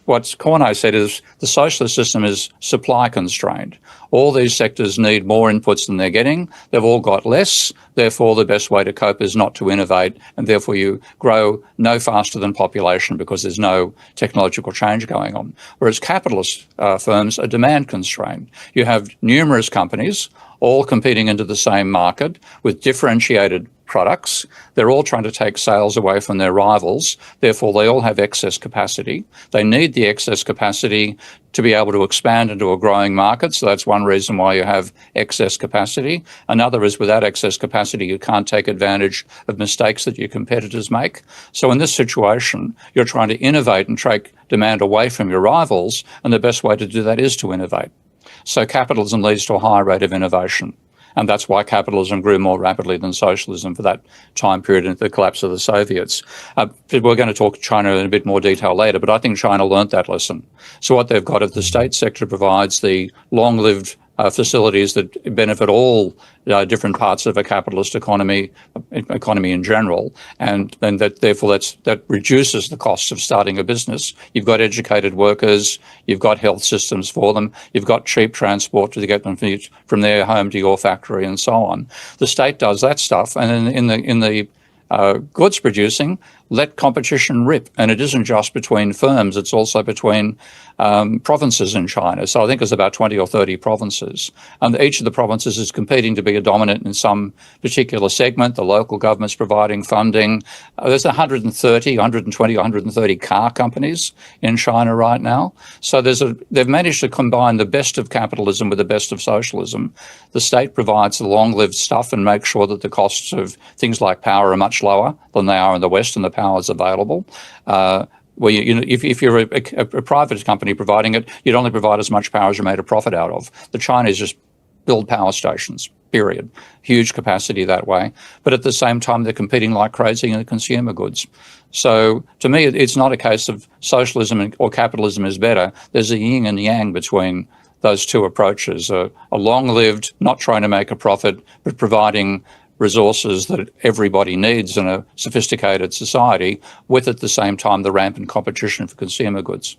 what Cornet said is the socialist system is supply constrained. All these sectors need more inputs than they're getting. They've all got less. Therefore, the best way to cope is not to innovate, and therefore you grow no faster than population because there's no technological change going on. Whereas capitalist firms are demand constrained. You have numerous companies all competing into the same market with differentiated products. They're all trying to take sales away from their rivals. Therefore, they all have excess capacity. They need the excess capacity to be able to expand into a growing market. So that's one reason why you have excess capacity. Another is without excess capacity, you can't take advantage of mistakes that your competitors make. So in this situation, you're trying to innovate and take demand away from your rivals. And the best way to do that is to innovate. So capitalism leads to a higher rate of innovation. And that's why capitalism grew more rapidly than socialism for that time period into the collapse of the Soviets. We're going to talk China in a bit more detail later, but I think China learnt that lesson. So what they've got is the state sector provides the long-lived facilities that benefit all different parts of a capitalist economy in general, and then therefore that reduces the costs of starting a business. You've got educated workers, you've got health systems for them, you've got cheap transport to get them from their home to your factory, and so on. The state does that stuff, and in the goods producing, let competition rip. And it isn't just between firms, it's also between provinces in China. So I think there's about 20 or 30 provinces. And each of the provinces is competing to be a dominant in some particular segment. The local government's providing funding. There's 120, 130 car companies in China right now. So they've managed to combine the best of capitalism with the best of socialism. The state provides the long-lived stuff and makes sure that the costs of things like power are much lower than they are in the West, and the power is available. Where if you're a private company providing it, you'd only provide as much power as you made a profit out of. The Chinese just build power stations, period. Huge capacity that way. But at the same time, they're competing like crazy in the consumer goods. So to me, it's not a case of socialism or capitalism is better. There's a yin and yang between those two approaches, a long-lived, not trying to make a profit, but providing resources that everybody needs in a sophisticated society, with at the same time the rampant competition for consumer goods.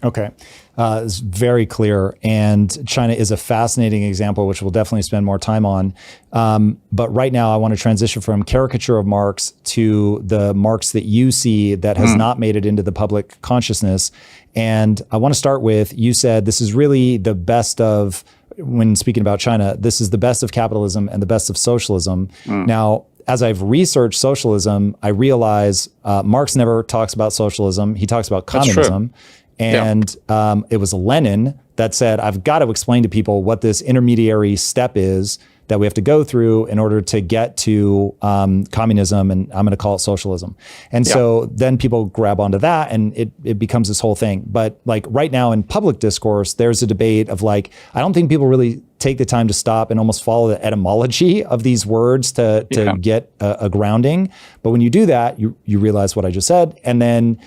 Okay, it's very clear, and China is a fascinating example, which we'll definitely spend more time on. But right now, I want to transition from caricature of Marx to the Marx that you see that has not made it into the public consciousness. And I want to start with, you said this is really the best of, when speaking about China, this is the best of capitalism and the best of socialism. Now, as I've researched socialism, I realize Marx never talks about socialism. He talks about communism. And it was Lenin that said, I've got to explain to people what this intermediary step is that we have to go through in order to get to communism, and I'm going to call it socialism. And so then people grab onto that, and it becomes this whole thing. But like right now in public discourse, there's a debate of like, I don't think people really take the time to stop and almost follow the etymology of these words to get a grounding. But when you do that, you realize what I just said. And then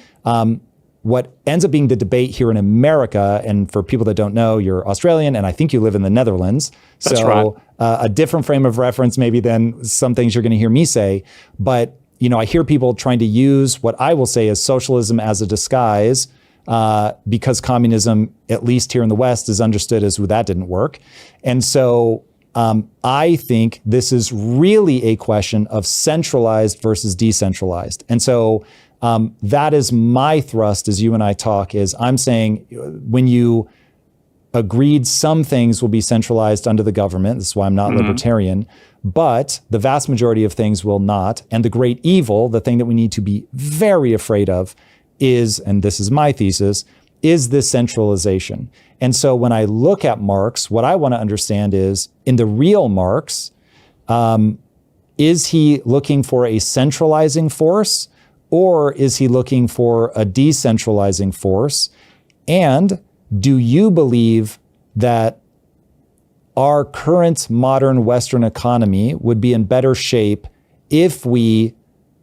what ends up being the debate here in America, and for people that don't know, you're Australian, and I think you live in the Netherlands. That's right. A different frame of reference maybe than some things you're going to hear me say. But I hear people trying to use what I will say is socialism as a disguise, because communism, at least here in the West, is understood as, well, that didn't work. And so I think this is really a question of centralized versus decentralized. And so that is my thrust as you and I talk, is I'm saying when you agreed some things will be centralized under the government, this is why I'm not libertarian, but the vast majority of things will not. And the great evil, the thing that we need to be very afraid of is, and this is my thesis, is this centralization. And so when I look at Marx, what I want to understand is, in the real Marx, is he looking for a centralizing force, or is he looking for a decentralizing force? And do you believe that our current modern Western economy would be in better shape if we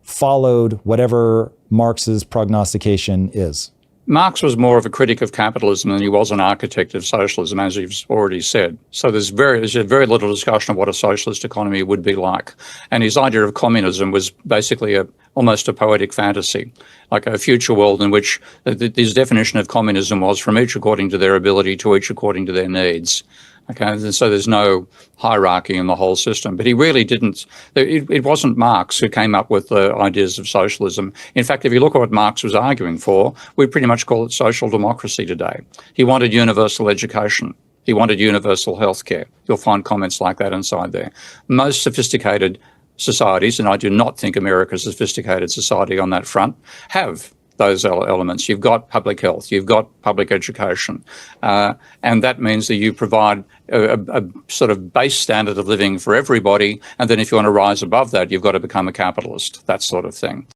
followed whatever Marx's prognostication is? Marx was more of a critic of capitalism than he was an architect of socialism, as you've already said. So there's very little discussion of what a socialist economy would be like. And his idea of communism was basically almost a poetic fantasy, like a future world in which his definition of communism was from each according to their ability to each according to their needs. Okay, and so there's no hierarchy in the whole system. But he really didn't. It wasn't Marx who came up with the ideas of socialism. In fact, if you look at what Marx was arguing for, we pretty much call it social democracy today. He wanted universal education. He wanted universal healthcare. You'll find comments like that inside there. Most sophisticated societies, and I do not think America's a sophisticated society on that front, have those elements. You've got public health, you've got public education, and that means that you provide a sort of base standard of living for everybody, and then if you want to rise above that, you've got to become a capitalist, that sort of thing.